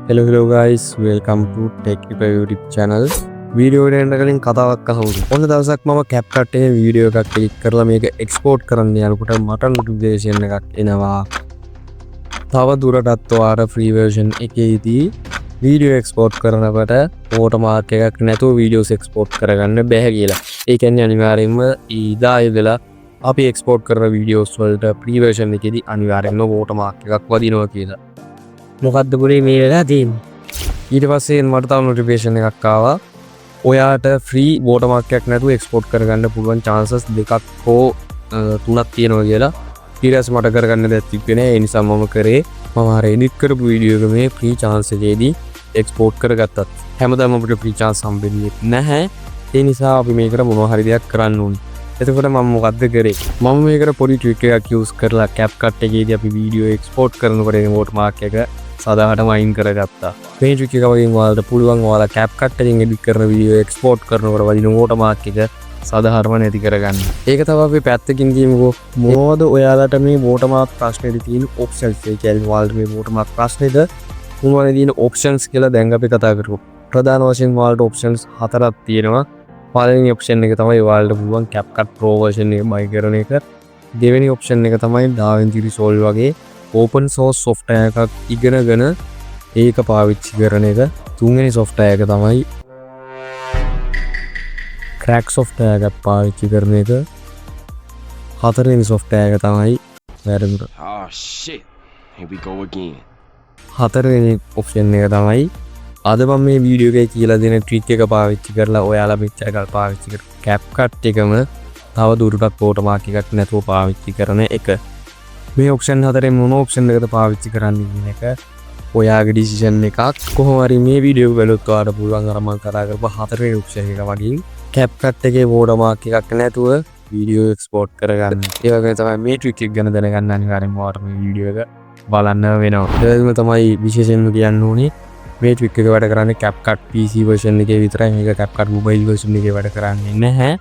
Hello guys, welcome to Technical YouTube channel. Video එකට එන්න කලින් කතාවක් අහමු. ඔන්න දවසක් මම CapCut එකේ වීඩියෝ එකක් ක්ලික් කරලා මේක එක්ස්පෝර්ට් කරන්න යනකොට මට නොටිෆිකේෂන් එකක් එනවා. තව දුරටත් ඔයාලට ෆ්‍රී version එකේදී වීඩියෝ එක්ස්පෝර්ට් කරනකොට watermark එකක් නැතුව වීඩියෝස් එක්ස්පෝර්ට් කරගන්න බැහැ කියලා. ඒ කියන්නේ අනිවාර්යයෙන්ම ඊදාය වෙලා අපි එක්ස්පෝර්ට් කරන වීඩියෝස් වලට ෆ්‍රී version එකේදී අනිවාර්යයෙන්ම watermark එකක් වදිනවා කියලා. මොකක්ද පුරේ මේ වෙලා තියෙන්නේ. ඊට පස්සේ මට තව නොටිෆිකේෂන් එකක් ආවා. ඔයාට ෆ්‍රී watermark එකක් නැතුව එක්ස්පෝර්ට් කරගන්න පුළුවන් chances දෙකක් හෝ තුනක් තියෙනවා කියලා. ඊට පස්සේ මට කරගන්න දෙයක් තිබ්බේ නෑ. ඒ නිසා මම කරේ මම අර එඩිට් කරපු වීඩියෝ එක මේ ෆ්‍රී chance එකේදී එක්ස්පෝර්ට් කරගත්තත් හැමදාම අපිට ෆ්‍රී chance හම්බෙන්නේ නැහැ. ඒ නිසා අපි මේකට මොනවා හරි දෙයක් කරන්න ඕනේ. එතකොට මම මොකද්ද කරේ? මම මේකට පොඩි ට්‍රික් එකක් යූස් කරලා CapCut එකේදී අපි වීඩියෝ එක්ස්පෝර්ට් කරනකොට එන watermark එක සදාහටම අයින් කරගත්තා. මේ ට්‍රික් එක වලින් ඔයාලට පුළුවන් ඔයාලා CapCut එකෙන් එඩිට් කරන වීඩියෝ එක්ස්පෝර්ට් කරනකොට වදින watermark එක සදාහටම නැති කරගන්න. ඒක තමයි අපි පැත්තකින් කියමුකෝ. මොනවද ඔයාලට මේ watermark ප්‍රශ්නේදී තියෙන options? ඒ කියන්නේ ඔයාලට මේ watermark ප්‍රශ්නේද මොනවද තියෙන options කියලා දැන් අපි කතා කරමු. ප්‍රධාන වශයෙන් ඔයාලට options හතරක් තියෙනවා. පළවෙනි option එක තමයි ඔයාලට පුළුවන් CapCut Pro version එක buy කරන එක. දෙවෙනි option එක තමයි DaVinci Resolve වගේ open source software එකක් ඉගෙනගෙන ඒක පාවිච්චි කරන එක. තුන්වෙනි software එක තමයි crack software එකක් පාවිච්චි කරන එක. හතරවෙනි software එක තමයි වැරදුන. Oh shit. Here we go again. හතරවෙනි option එක තමයි අද මම මේ වීඩියෝ එකේ කියලා දෙන ට්‍රික් එක පාවිච්චි කරලා ඔයාලා මෙච්චර කල් පාවිච්චි කරපු CapCut එකම තව දුරටත් watermark එකක් නැතුව පාවිච්චි කරන එක. මේ ඔප්ෂන් හතරෙන් මොන ඔප්ෂන් එකද පාවිච්චි කරන්න කියන එක ඔයාගේ ඩිසිෂන් එකක්. කොහොම හරි මේ වීඩියෝ එක බලුත් ඔයාලට පුළුවන් අර මම කතා කරපු හතරවෙනි ඔප්ෂන් එක වගේ CapCut එකේ watermark එකක් නැතුව වීඩියෝ එක්ස්පෝර්ට් කරගන්න. ඒ වගේ තමයි මේ ට්‍රික් එක ගැන දැනගන්න අනිවාර්යෙන්ම ඔයාලට මේ වීඩියෝ එක බලන්න වෙනවා. ඒකම තමයි විශේෂයෙන්ම කියන්න ඕනේ. මේ ට්‍රික් එක වැඩ කරන්නේ CapCut PC version එකේ විතරයි. මේක CapCut mobile version එකේ වැඩ කරන්නේ නැහැ.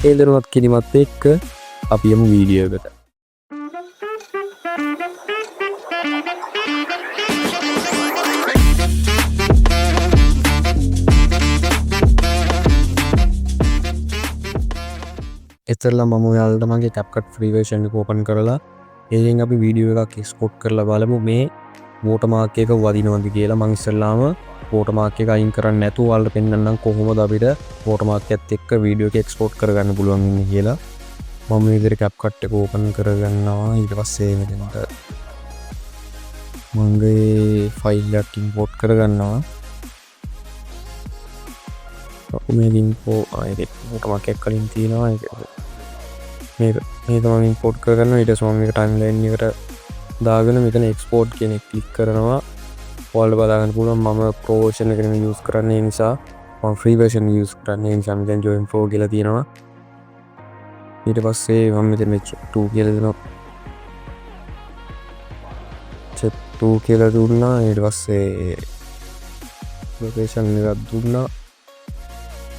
ඒ දරුවත් කිරීමත් එක්ක අපි යමු වීඩියෝ එකට. ඉතින්ලා මම ඔයාලට මගේ CapCut free version එක open කරලා ඒකෙන් අපි වීඩියෝ එකක් එක්ස්පෝර්ට් කරලා බලමු මේ watermark එක වදිනවද කියලා. මම ඉස්සෙල්ලාම watermark එක අයින් කරන්න නැතුව ඔයාලට පෙන්නන්නම් කොහොමද අපිට watermark එකත් එක්ක වීඩියෝ එක එක්ස්පෝර්ට් කරගන්න පුළුවන් ඉන්නේ කියලා. මම මේ විදිහට CapCut එක open කරගන්නවා. ඊට පස්සේ මෙතනට මගේ ෆයිල් එකක් import කරගන්නවා. මේ info ආයෙත් watermark එක කලින් තියෙනවා. මේක මේ තමයි import කරගන්නවා. ඊට පස්සේ මම මේක timeline එකට දාගෙන මෙතන export කියන එක click කරනවා. ඔයාලට බලා ගන්න පුළුවන් මම pro version එක නෙමෙයි use කරන්නේ. ඒ නිසා මම free version use කරන්නේ. ඒ නිසා මෙතන join pro කියලා තියෙනවා. ඊට පස්සේ මම මෙතන check2 කියලා දෙනවා. check2 කියලා දුන්නා. ඊට පස්සේ location එකක් දුන්නා.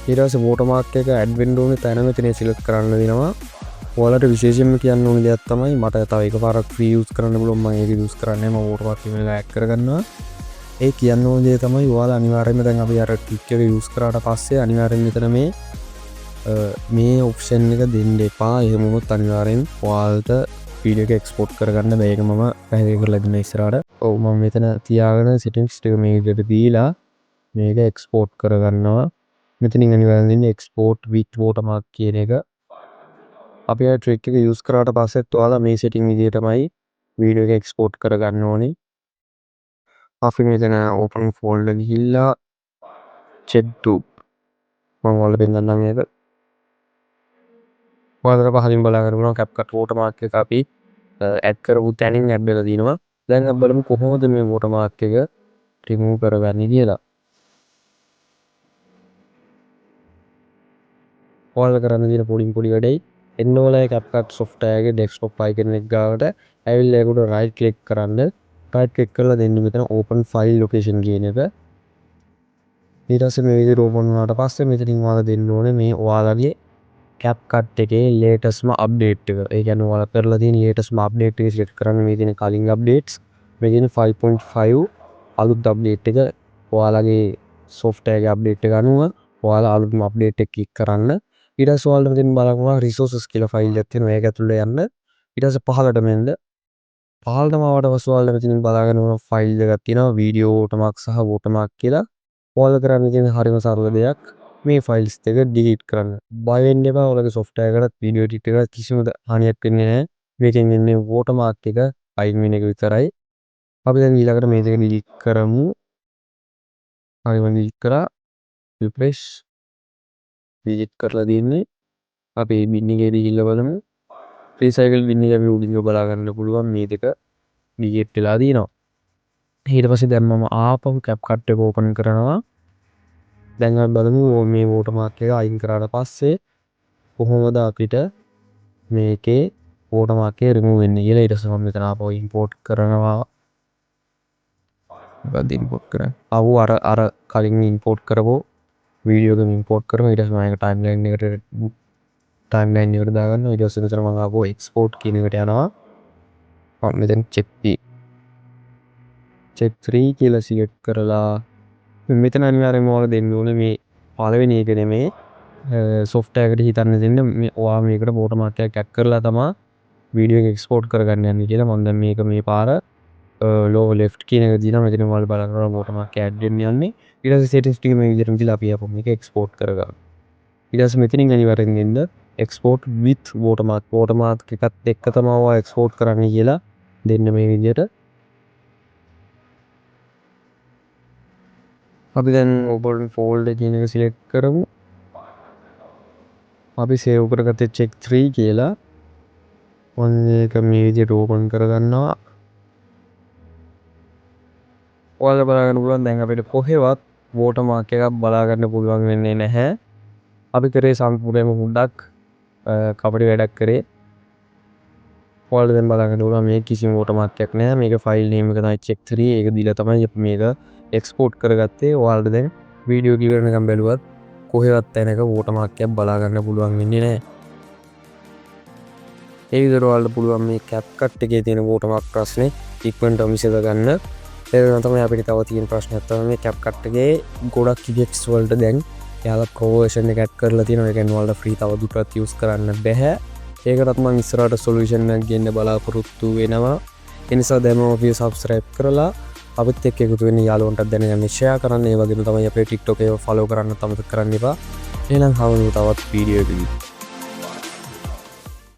ඊට පස්සේ watermark එක add වෙන්න ඕනේ තැන මෙතන select කරන්න වෙනවා. ඔයාලට විශේෂයෙන්ම කියන්න ඕනේ දෙයක් තමයි මට තව එකපාරක් free use කරන්න පුළුවන්. මම ඒක use කරන්නේ මම watermark එක add කරගන්නවා. ඒ කියන්න ඕනේ දේ තමයි ඔයාලා අනිවාර්යයෙන්ම දැන් අපි අර ටික් එක use කරාට පස්සේ අනිවාර්යයෙන්ම මෙතන මේ ඔප්ෂන් එක දෙන්න එපා. එහෙම වුණොත් අනිවාර්යෙන් ඔයාලට වීඩියෝ එක එක්ස්පෝර්ට් කරගන්න බෑ. ඒක මම පැහැදිලි කරලා දෙන්න ඉස්සරහට. ඔව් මම මෙතන තියාගෙන settings ටික මේ විදිහට දීලා මේක එක්ස්පෝර්ට් කරගන්නවා. මෙතනින් අනිවාර්යෙන් දෙන්නේ export with watermark කියන එක. අපි ආ ට්‍රික් එක යූස් කරාට පස්සෙත් ඔයාලා මේ setting විදිහටමයි වීඩියෝ එක එක්ස්පෝර්ට් කරගන්න ඕනේ. අපි මෙතන open folder ගිහිල්ලා check2 මම ඔයාලට පෙන්නන්නම් මේක. ඔයාලට පහලින් බලා ගන්න පුළුවන් CapCut watermark එක අපි add කරපු තැනින් add වෙලා දිනවා. දැන් අපි බලමු කොහොමද මේ watermark එක remove කරගන්නේ කියලා. ඔයාලා කරන්න තියෙන පොඩි වැඩේ එන්න ඕනේ CapCut software එකේ desktop icon එක ගාවට ඇවිල්ලා ඒකට right click කරන්න. right click කරලා දෙන්න මෙතන open file location කියන එක. ඊට පස්සේ මේ විදිහට open වුණාට පස්සේ මෙතනින් ඔයාලා දෙන්න ඕනේ මේ ඔයාලගේ CapCut එකේ latest update එක. ඒ කියන්නේ ඔයාලා කරලා තියෙන latest update එක set කරන්න මේ තියෙන කලින් updates මේකෙන් 5.5 අලුත් අප්ඩේට් එක ඔයාලගේ software එක අප්ඩේට් එක අනුව ඔයාලා අලුත්ම අප්ඩේට් එක ක්ලික් කරන්න. ඊට පස්සේ ඔයාලට මෙතන බලන්න resources කියලා ෆයිල් එකක් තියෙනවා. ඒක ඇතුළේ යන්න. ඊට පස්සේ පහළට මෙන්න පහළටම ආවට පස්සේ ඔයාලට මෙතන බලාගන්න ඕන ෆයිල් එකක් තියෙනවා වීඩියෝ watermark සහ watermark කියලා. ඔයාලා කරන්න තියෙන හරිම සරල දෙයක් මේ ෆයිල්ස් දෙක delete කරන්න. බය වෙන්න එපා. ඔයාලගේ software එකකට වීඩියෝ edit එකකට කිසිම හානියක් වෙන්නේ නැහැ. මේකෙන් එන්නේ watermark එක අයින් වෙන එක විතරයි. අපි දැන් ඊළඟට මේ දෙක delete කරමු. හරිම delete කරා. refresh delete කරලා දින්නේ. අපි bin එකේ ගිහිල්ලා බලමු. recycle bin එක අපි උඩින් බලා ගන්න පුළුවන් මේ දෙක delete වෙලා දිනවා. ඊට පස්සේ දැන් මම ආපහු CapCut එක open කරනවා. දැන් අපි බලමු මේ watermark එක අයින් කරාට පස්සේ කොහොමද අපිට මේකේ watermark එක remove වෙන්නේ කියලා. ඊට පස්සේ මම මෙතන ආපහු import කරනවා. මොකක්ද import කරන්නේ? අර කලින් import කරපුව වීඩියෝ එක import කරමු. ඊට පස්සේ මම ඒක timeline එකට දාගන්නවා. ඊට පස්සේ මෙතන මම ආපහු export කියන එකට යනවා. මම මෙතන check 3 කියලා select කරලා මෙතන අනිවාර්යයෙන්ම ඔයාලා දෙන්න ඕනේ මේ පළවෙනි එක නෙමෙයි software එකට හිතන්න දෙන්න ඔයා මේකට watermark එකක් add කරලා තමයි වීඩියෝ එක export කරගන්න යන්නේ කියලා. මම දැන් මේක මේ පාර lower left කියන එක දිනා මෙතන ඔයාලා බලන්න watermark add වෙන්න යන්නේ. ඊට පස්සේ settings ටික මේ විදිහටම දාලා අපි අපෝ මේක export කරගන්න. ඊට පස්සේ මෙතනින් අනිවාර්යෙන් දෙන්න export with watermark එකත් එක්ක තමයි ඔයා export කරන්න කියලා දෙන්න මේ විදිහට. අපි දැන් open folder කියන එක select කරමු. අපි save කරගත්තේ check 3 කියලා. ඔන්න ඒක මේ විදිහට open කරගන්නවා. ඔයාලා බලා ගන්න පුළුවන් දැන් අපිට කොහෙවත් watermark එකක් බලා ගන්න පුළුවන් වෙන්නේ නැහැ. අපි කරේ සම්පූර්ණයෙන්ම හුඩක් කපටි වැඩක් කරේ. ඔයාලා දැන් බලා ගන්න පුළුවන් මේ කිසිම watermark එකක් නැහැ. මේක file name එක තමයි check 3. ඒක දීලා තමයි අපි මේක export කරගත්තේ. ඔයාලට දැන් වීඩියෝ එක ඉවරනකම් බැලුවත් කොහෙවත් තැනක watermark එකක් බලා ගන්න පුළුවන් වෙන්නේ නැහැ. ඒ විදිහට ඔයාලට පුළුවන් මේ CapCut එකේ තියෙන watermark ප්‍රශ්නේ ඉක්මනට විසඳ ගන්න. ඒක තමයි අපිට තව තියෙන ප්‍රශ්නයක් තමයි මේ CapCut එකේ ගොඩක් effects වලට දැන් යාලා pro version එක add කරලා තියෙනවා. ඒ කියන්නේ ඔයාලට free තව දුරටත් use කරන්න බැහැ. ඒකටත් මම ඉස්සරහට solution එකක් ගන්න බලාපොරොත්තු වෙනවා. ඒ නිසා දැන්ම ඔබ subscribe කරලා අපිත් එක්ක එකතු වෙන්න යාළුවන්ටත් දැනගන්න share කරන්න. ඒ වගේම තමයි අපේ TikTok එක follow කරන්න අමතක කරන්න එපා. එහෙනම් හවුණු තවත් වීඩියෝ එකකින්